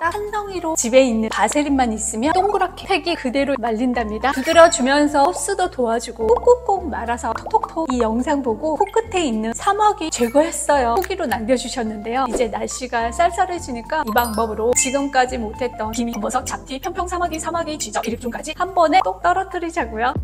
딱 한 덩이로 집에 있는 바세린만 있으면 동그랗게 팩이 그대로 말린답니다. 두드려주면서 흡수도 도와주고 꾹꾹꾹 말아서 톡톡톡. 이 영상 보고 코끝에 있는 사마귀 제거했어요. 후기로 남겨주셨는데요. 이제 날씨가 쌀쌀해지니까 이 방법으로 지금까지 못했던 기미, 버섯, 잡티, 편평 사마귀, 쥐적, 비립종까지 한 번에 똑 떨어뜨리자고요.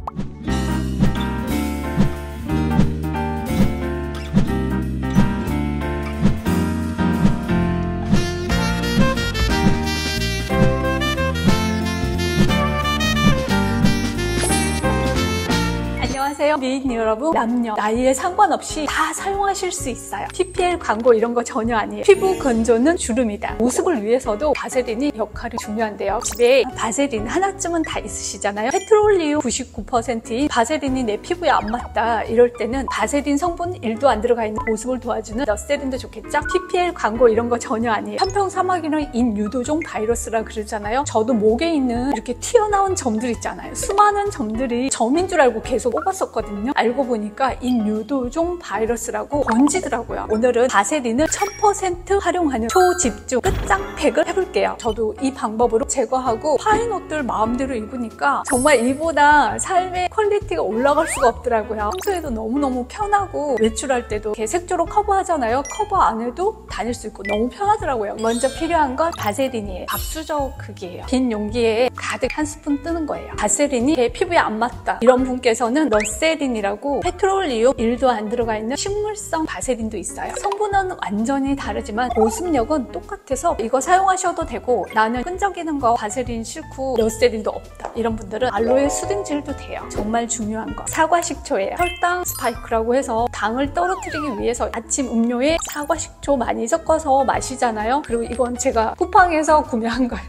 안녕하세요 미인 여러분. 남녀 나이에 상관없이 다 사용하실 수 있어요. PPL 광고 이런 거 전혀 아니에요. 피부 건조는 주름이다. 모습을 위해서도 바세린이 역할이 중요한데요. 집에 바세린 하나쯤은 다 있으시잖아요. 페트롤리움 99%인 바세린이 내 피부에 안 맞다 이럴 때는 바세린 성분 1도 안 들어가 있는 모습을 도와주는 너세린도 좋겠죠. PPL 광고 이런 거 전혀 아니에요. 편평 사마귀는 인유도종 바이러스라 그러잖아요. 저도 목에 있는 이렇게 튀어나온 점들 있잖아요. 수많은 점들이 점인 줄 알고 계속 뽑았었거든요. 알고 보니까 인유도종 바이러스라고 번지더라고요. 오늘은 바세린을 1000% 활용하는 초집중 끝장팩을 해볼게요. 저도 이 방법으로 제거하고 파인 옷들 마음대로 입으니까 정말 이보다 삶의 퀄리티가 올라갈 수가 없더라고요. 평소에도 너무너무 편하고 외출할 때도 이렇게 색조로 커버하잖아요. 커버 안 해도 다닐 수 있고 너무 편하더라고요. 먼저 필요한 건 바세린이에요. 밥수저 크기예요. 빈 용기에 가득 한 스푼 뜨는 거예요. 바세린이 제 피부에 안 맞다 이런 분께서는 너세린이라고 페트롤리움 1도 안 들어가 있는 식물성 바세린도 있어요. 성분은 완전히 다르지만 보습력은 똑같아서 이거 사용하셔도 되고 나는 끈적이는 거 바세린 싫고 너세린도 없다 이런 분들은 알로에 수딩젤도 돼요. 정말 중요한 거 사과 식초예요. 혈당 스파이크라고 해서 당을 떨어뜨리기 위해서 아침 음료에 사과 식초 많이 섞어서 마시잖아요. 그리고 이건 제가 쿠팡에서 구매한 거예요.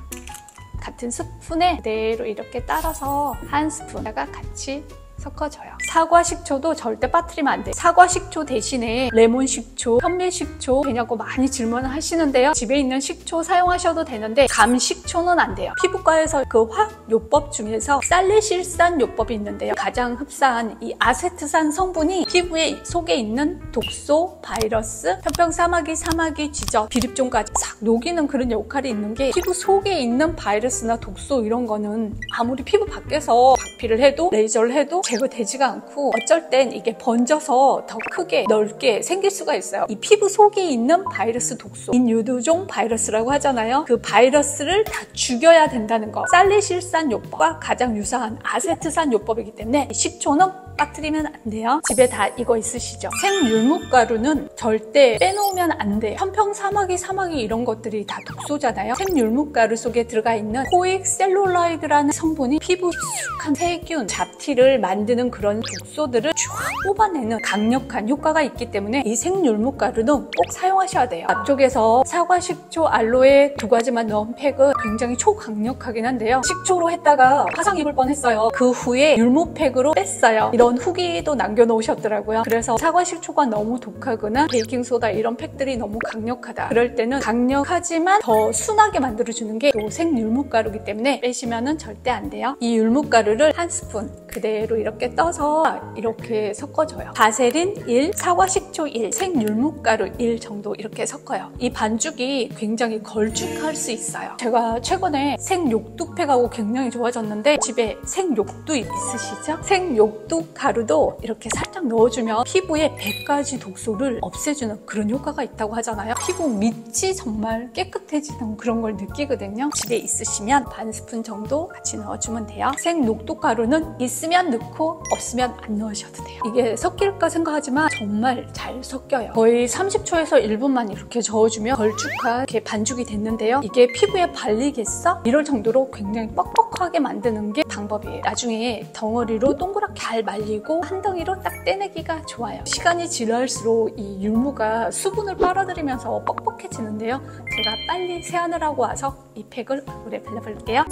같은 스푼에 그대로 이렇게 따라서 한 스푼에다가 같이 섞어줘요. 사과 식초도 절대 빠뜨리면 안 돼요. 사과 식초 대신에 레몬 식초, 현미 식초 되냐고 많이 질문을 하시는데요. 집에 있는 식초 사용하셔도 되는데 감 식초는 안 돼요. 피부과에서 그 화요법 중에서 살리실산 요법이 있는데요. 가장 흡사한 이 아세트산 성분이 피부에 속에 있는 독소, 바이러스, 편평 사마귀, 쥐적, 비립종까지 싹 녹이는 그런 역할이 있는 게 피부 속에 있는 바이러스나 독소 이런 거는 아무리 피부 밖에서 박피를 해도 레이저를 해도 제거되지가 않고 어쩔 땐 이게 번져서 더 크게 넓게 생길 수가 있어요. 이 피부 속에 있는 바이러스 독소 인유두종 바이러스라고 하잖아요. 그 바이러스를 다 죽여야 된다는 거. 살리실산 요법과 가장 유사한 아세트산 요법이기 때문에 식초는 빠뜨리면 안 돼요. 집에 다 이거 있으시죠? 생율무가루는 절대 빼놓으면 안 돼요. 편평 사마귀 이런 것들이 다 독소잖아요. 생율무가루 속에 들어가 있는 코익셀룰라이드라는 성분이 피부 익숙한 세균, 잡티를 만드는 그런 독소들을 쭉 뽑아내는 강력한 효과가 있기 때문에 이 생율무가루는 꼭 사용하셔야 돼요. 앞쪽에서 사과, 식초, 알로에 두 가지만 넣은 팩은 굉장히 초강력하긴 한데요. 식초로 했다가 화상 입을 뻔했어요. 그 후에 율무팩으로 뺐어요. 이런 후기도 남겨놓으셨더라고요. 그래서 사과 식초가 너무 독하거나 베이킹소다 이런 팩들이 너무 강력하다. 그럴 때는 강력하지만 더 순하게 만들어주는 게 또 생율무가루이기 때문에 빼시면 절대 안 돼요. 이 율무가루를 한 스푼 그대로 이렇게 떠서 이렇게 섞어줘요. 바세린 1, 사과 식초 1, 생율무가루 1 정도 이렇게 섞어요. 이 반죽이 굉장히 걸쭉할 수 있어요. 제가 최근에 생욕두팩하고 굉장히 좋아졌는데 집에 생욕두 있으시죠? 생욕두 가루도 이렇게 살짝 넣어주면 피부에 100가지 독소를 없애주는 그런 효과가 있다고 하잖아요. 피부 밑이 정말 깨끗해지는 그런 걸 느끼거든요. 집에 있으시면 반 스푼 정도 같이 넣어주면 돼요. 생녹두 가루는 있으면 넣고 없으면 안 넣으셔도 돼요. 이게 섞일까 생각하지만 정말 잘 섞여요. 거의 30초에서 1분만 이렇게 저어주면 걸쭉한 이렇게 반죽이 됐는데요. 이게 피부에 발리겠어? 이럴 정도로 굉장히 뻑뻑하게 만드는 게 방법이에요. 나중에 덩어리로 동그랗게 잘 말리고 한 덩이로 딱 떼내기가 좋아요. 시간이 지날수록 이 율무가 수분을 빨아들이면서 뻑뻑해지는데요. 제가 빨리 세안을 하고 와서 이 팩을 얼굴에 발라볼게요.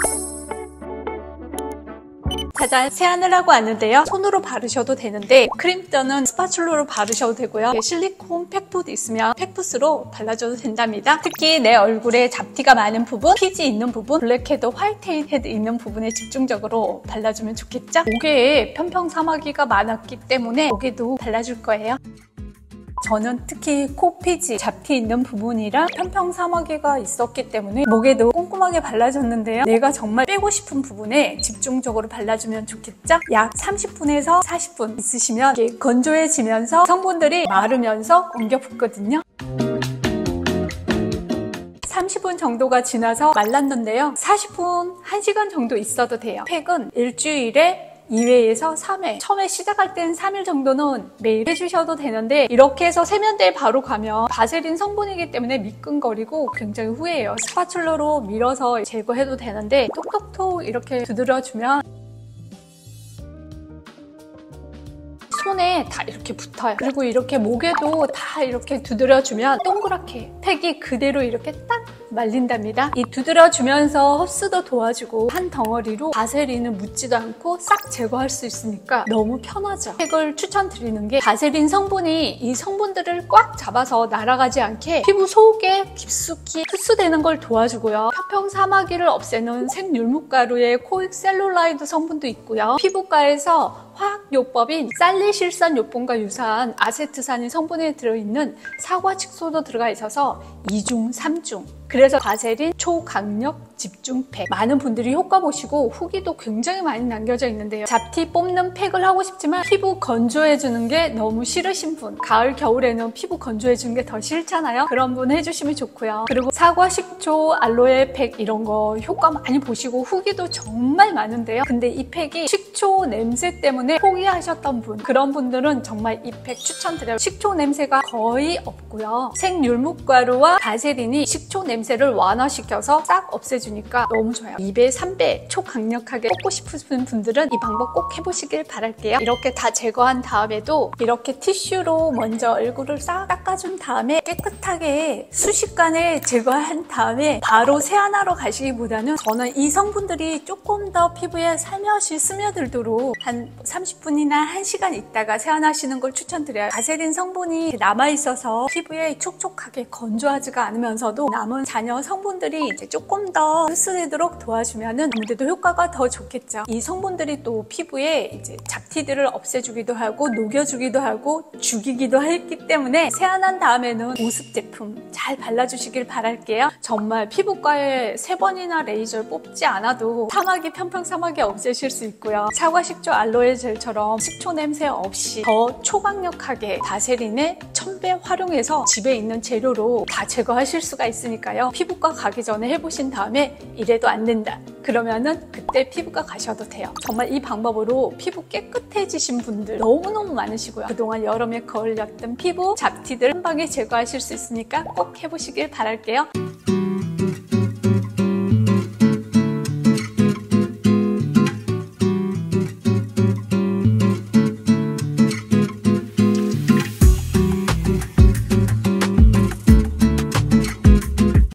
짜잔! 세안을 하고 왔는데요. 손으로 바르셔도 되는데 크림 떠는 스파츌러로 바르셔도 되고요. 실리콘 팩붓 있으면 팩붓으로 발라줘도 된답니다. 특히 내 얼굴에 잡티가 많은 부분, 피지 있는 부분, 블랙헤드, 화이트헤드 있는 부분에 집중적으로 발라주면 좋겠죠? 목에 편평 사마귀가 많았기 때문에 목에도 발라줄 거예요. 저는 특히 코 피지, 잡티 있는 부분이랑 편평사마귀가 있었기 때문에 목에도 꼼꼼하게 발라줬는데요. 내가 정말 빼고 싶은 부분에 집중적으로 발라주면 좋겠죠? 약 30분에서 40분 있으시면 이게 건조해지면서 성분들이 마르면서 엉겨 붙거든요. 30분 정도가 지나서 말랐는데요. 40분, 1시간 정도 있어도 돼요. 팩은 일주일에 2회에서 3회. 처음에 시작할 땐 3일 정도는 매일 해주셔도 되는데 이렇게 해서 세면대에 바로 가면 바세린 성분이기 때문에 미끈거리고 굉장히 후회해요. 스파츌러로 밀어서 제거해도 되는데 톡톡톡 이렇게 두드려주면 손에 다 이렇게 붙어요. 그리고 이렇게 목에도 다 이렇게 두드려주면 동그랗게 팩이 그대로 이렇게 딱 말린답니다. 이 두드려주면서 흡수도 도와주고 한 덩어리로 바세린은 묻지도 않고 싹 제거할 수 있으니까 너무 편하죠. 팩을 추천드리는 게 바세린 성분이 이 성분들을 꽉 잡아서 날아가지 않게 피부 속에 깊숙이 흡수되는 걸 도와주고요. 편평사마귀를 없애는 생율무가루에 코익셀룰라이드 성분도 있고요. 피부과에서 화학요법인 살리실산요법과 유사한 아세트산이 성분에 들어있는 사과칙소도 들어가 있어서 2중, 3중. 그래서 바세린 초강력 집중팩. 많은 분들이 효과 보시고 후기도 굉장히 많이 남겨져 있는데요. 잡티 뽑는 팩을 하고 싶지만 피부 건조해주는 게 너무 싫으신 분, 가을, 겨울에는 피부 건조해주는 게 더 싫잖아요. 그런 분 해주시면 좋고요. 그리고 사과, 식초, 알로에 팩 이런 거 효과 많이 보시고 후기도 정말 많은데요. 근데 이 팩이 식초 냄새 때문에 포기하셨던 분, 그런 분들은 정말 이 팩 추천드려요. 식초 냄새가 거의 없고요. 생율무가루와 바세린이 식초 냄새를 완화시켜서 싹 없애주니까 너무 좋아요. 2배, 3배 초강력하게 뽑고 싶으신 분들은 이 방법 꼭 해보시길 바랄게요. 이렇게 다 제거한 다음에도 이렇게 티슈로 먼저 얼굴을 싹 닦아준 다음에 깨끗하게 순식간에 제거한 다음에 바로 세안하러 가시기보다는 저는 이 성분들이 조금 더 피부에 살며시 스며들도록 한 30분이나 1시간 있다가 세안하시는 걸 추천드려요. 바세린 성분이 남아있어서 피부에 촉촉하게 건조하지가 않으면서도 남은 잔여 성분들이 이제 조금 더 흡수되도록 도와주면은 아무래도 효과가 더 좋겠죠. 이 성분들이 또 피부에 이제 잡티들을 없애주기도 하고 녹여주기도 하고 죽이기도 했기 때문에 세안한 다음에는 보습 제품 잘 발라주시길 바랄게요. 정말 피부과에 3번이나 레이저를 뽑지 않아도 사마귀, 편평사마귀 없애실 수 있고요. 사과, 식초, 알로에 젤처럼 식초 냄새 없이 더 초강력하게 바세린의 1000배 활용해서 집에 있는 재료로 다 제거하실 수가 있으니까요. 피부과 가기 전에 해보신 다음에 이래도 안 된다. 그러면은 그때 피부과 가셔도 돼요. 정말 이 방법으로 피부 깨끗해지신 분들 너무너무 많으시고요. 그동안 여름에 걸렸던 피부 잡티들 한 방에 제거하실 수 있으니까 꼭 해보시길 바랄게요.